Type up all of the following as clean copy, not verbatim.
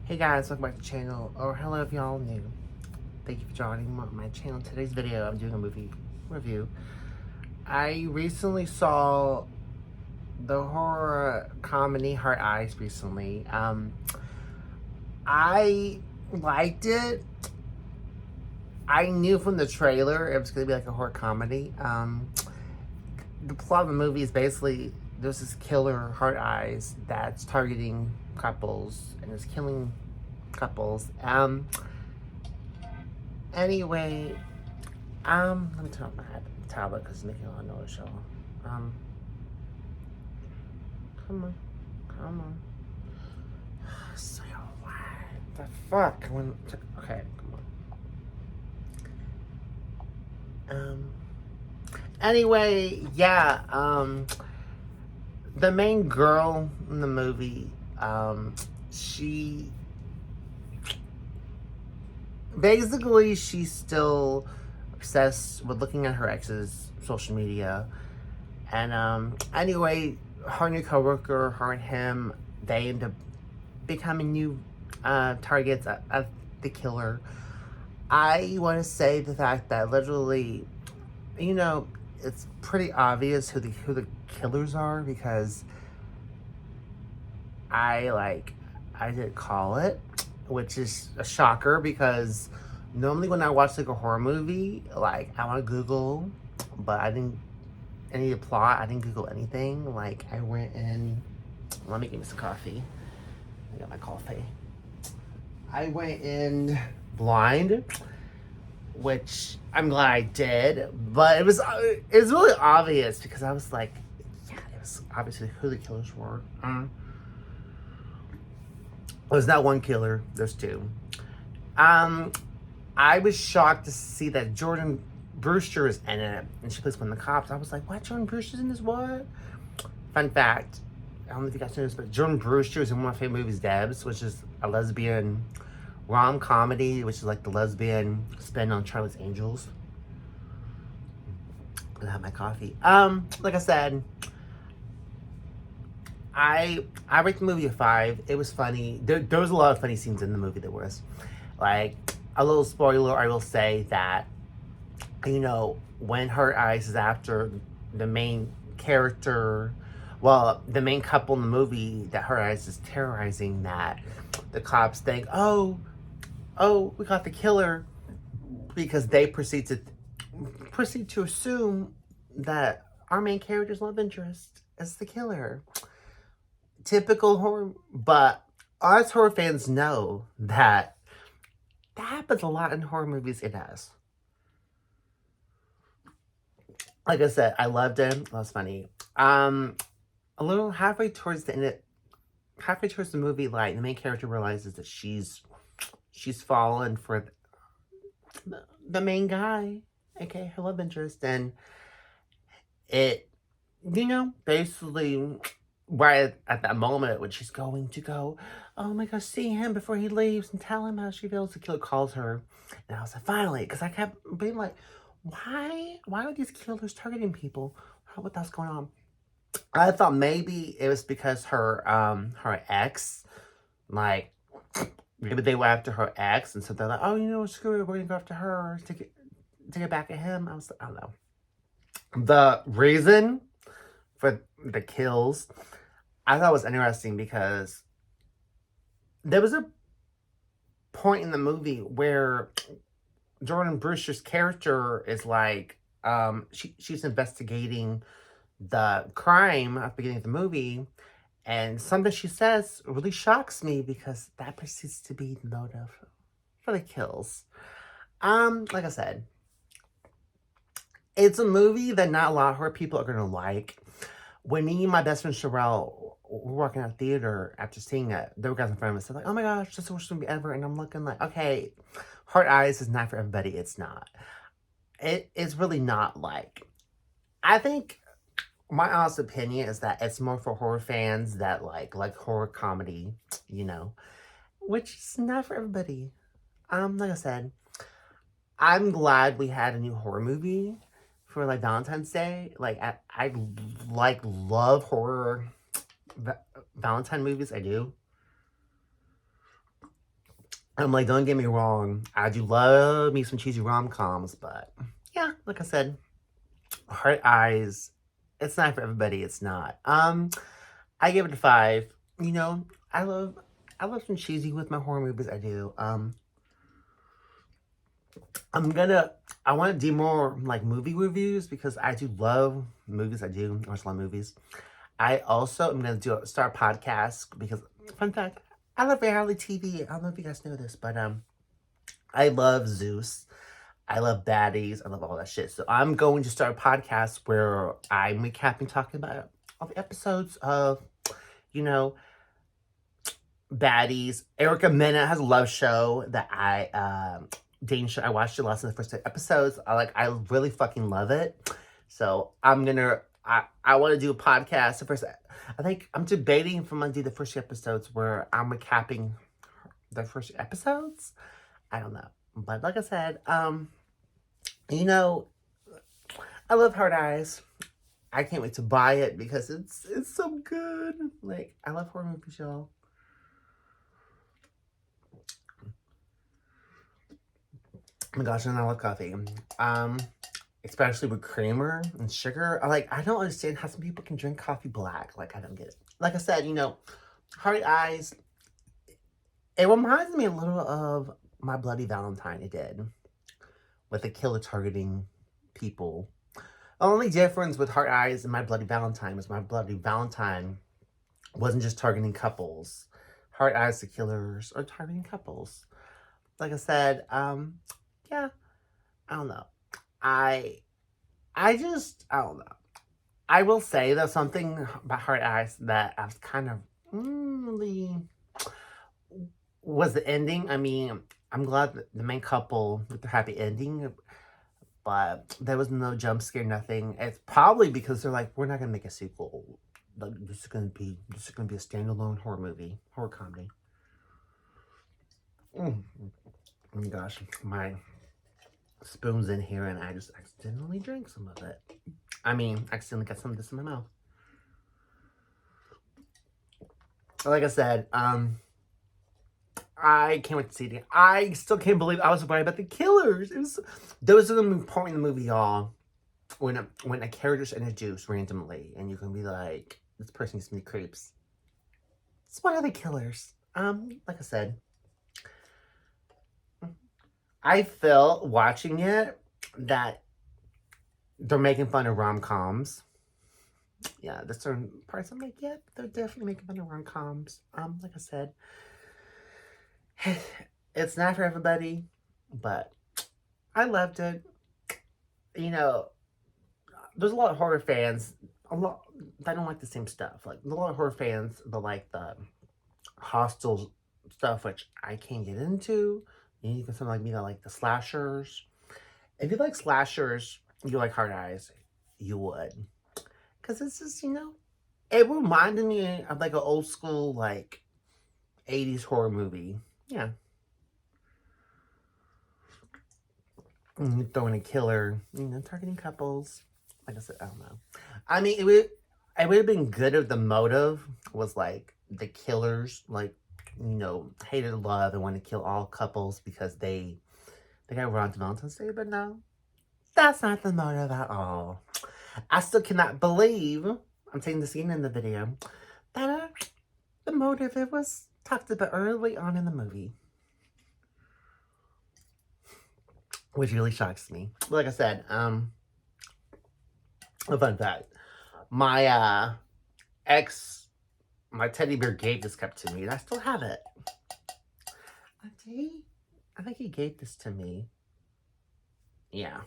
Hey guys, welcome back to the channel, or hello if y'all new. Thank you for joining my channel. Today's video, I'm doing a movie review. I recently saw the horror comedy Heart Eyes recently. I liked it. I knew from the trailer it was going to be like a horror comedy. The plot of the movie is basically there's this killer, Heart Eyes, that's targeting couples and is killing couples. Anyway, let me turn off my tablet because it's making a lot of noise, y'all. Come on, come on. So what the fuck? Okay, come on. Anyway, yeah. The main girl in the movie, she basically she's still obsessed with looking at her ex's social media. And anyway, her new coworker, her and him, they end up becoming new targets of the killer. I want to say the fact that literally, it's pretty obvious who the killers are because I didn't call it, which is a shocker because normally when I watch like a horror movie, like I want to Google, but I didn't any plot. I didn't Google anything. Like I went in. Let me get me some coffee. I got my coffee. I went in blind, which I'm glad I did. But it was really obvious because I was like, yeah, it was obviously who the killers were. There's not one killer. There's two. I was shocked to see that Jordan Brewster is in it, and she plays one of the cops. I was like, what? Jordan Brewster's in this? What? Fun fact, I don't know if you guys know this, but Jordan Brewster is in one of my favorite movies, Debs, which is a lesbian rom-comedy, which is like the lesbian spin on Charlie's Angels. I'm gonna have my coffee. Like I said, I rate the movie a 5. It was funny. There was a lot of funny scenes in the movie. There was, like, a little spoiler. I will say that, when Heart Eyes is after the main character, well, the main couple in the movie that Heart Eyes is terrorizing, that the cops think, oh, we got the killer, because they proceed to assume that our main character's love interest is the killer. Typical horror, but us horror fans know that happens a lot in horror movies. It does. Like I said, I loved it. That was funny. A little halfway towards the movie, like the main character realizes that she's fallen for the main guy, aka her love interest, and it, basically right at that moment when she's going to go, oh my gosh, see him before he leaves and tell him how she feels, the killer calls her. And I was like, finally, because I kept being like, why are these killers targeting people? What else going on? I thought maybe it was because her ex, like, maybe they were after her ex, and so they're like, oh, screw it, we're gonna go after her to get back at him. I don't know. The reason for the kills, I thought was interesting because there was a point in the movie where Jordan Brewster's character is like, she's investigating the crime at the beginning of the movie, and something she says really shocks me because that proceeds to be the motive for the kills. Like I said, it's a movie that not a lot of horror people are gonna like. When me and my best friend Sherelle were walking out of the theater after seeing it, there were guys in front of us. They're like, oh my gosh, this is the worst movie ever. And I'm looking like, okay, Heart Eyes is not for everybody. It's not. It's really not. Like, I think my honest opinion is that it's more for horror fans that like horror comedy, which is not for everybody. Like I said, I'm glad we had a new horror movie for like Valentine's Day. Like I like love horror Valentine movies. I do. I'm like, don't get me wrong, I do love me some cheesy rom-coms, but yeah, like I said, Heart Eyes, it's not for everybody, it's not. I give it a 5. You know, I love I love some cheesy with my horror movies, I do. I'm gonna I want to do more like movie reviews because I do love movies. I do watch a lot of movies. I also am gonna start a podcast because fun fact, I love reality TV. I don't know if you guys know this, but I love Zeus. I love baddies. I love all that shit. So I'm going to start a podcast where I'm recapping, talking about all the episodes of, you know, baddies. Erica Mena has a love show that Dane show. I watched it last of the first 2 episodes. I really fucking love it. So I'm gonna I want to do a podcast. The first, I think I'm debating if I'm gonna do the first 2 episodes where I'm recapping the first episodes. I don't know, but like I said, you know, I love Hard Eyes. I can't wait to buy it because it's so good. Like, I love horror movies, y'all. Oh my gosh, and I love coffee. Especially with creamer and sugar. I don't understand how some people can drink coffee black. Like, I don't get it. Like I said, you know, Hard Eyes, it reminds me a little of My Bloody Valentine, it did. With the killer targeting people. The only difference with Hard Eyes and My Bloody Valentine was My Bloody Valentine wasn't just targeting couples. Hard Eyes, the killers are targeting couples. Like I said, yeah, I don't know. I don't know. I will say though something about Hard Eyes that I was kind of really was the ending. I mean, I'm glad that the main couple with their happy ending, but there was no jump scare, nothing. It's probably because they're like, we're not gonna make a sequel. Like, this is gonna be a standalone horror movie, horror comedy. Oh my gosh, my spoon's in here and I just accidentally drank some of it. I mean, accidentally got some of this in my mouth. Like I said, I can't wait to see it again. I still can't believe I was worried about the killers. There was a point in the movie, y'all, when a character's introduced randomly, and you can be like, this person used to be creeps. It's one of the killers. Like I said, I felt watching it that they're making fun of rom-coms. Yeah, there's certain parts I'm like, yeah, they're definitely making fun of rom-coms. Like I said, it's not for everybody, but I loved it. You know, there's a lot of horror fans, they don't like the same stuff. Like, a lot of horror fans, they like the Hostel stuff, which I can't get into. You can someone like me that like the slashers. If you like slashers, you like Hard Eyes, you would. Because it's just, you know, it reminded me of like an old school, like, 80s horror movie. Yeah. And you throw in a killer, you know, targeting couples. Like I said, I don't know. I mean, it would have been good if the motive was like the killers, like, you know, hated love and wanted to kill all couples because they got around to Valentine's Day, but no. That's not the motive at all. I still cannot believe, I'm taking the scene in the video, that the motive, it was talked about early on in the movie. Which really shocks me. Like I said, a fun fact. My ex, my teddy bear gave this cup to me, and I still have it. I think he gave this to me. Yeah.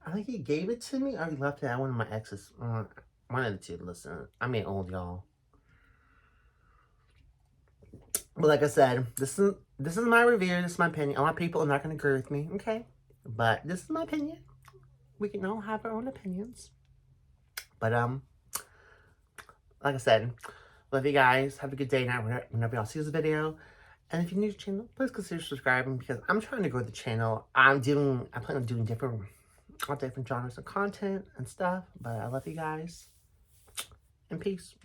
I think he gave it to me, or he left it at one of my exes. One of the two. Listen, I'm getting old, y'all. But like I said, this is my review. This is my opinion. A lot of people are not going to agree with me, okay? But this is my opinion. We can all have our own opinions. But like I said, love you guys. Have a good day now whenever y'all see this video. And if you're new to the channel, please consider subscribing because I'm trying to grow the channel. I plan on doing different genres of content and stuff. But I love you guys. And peace.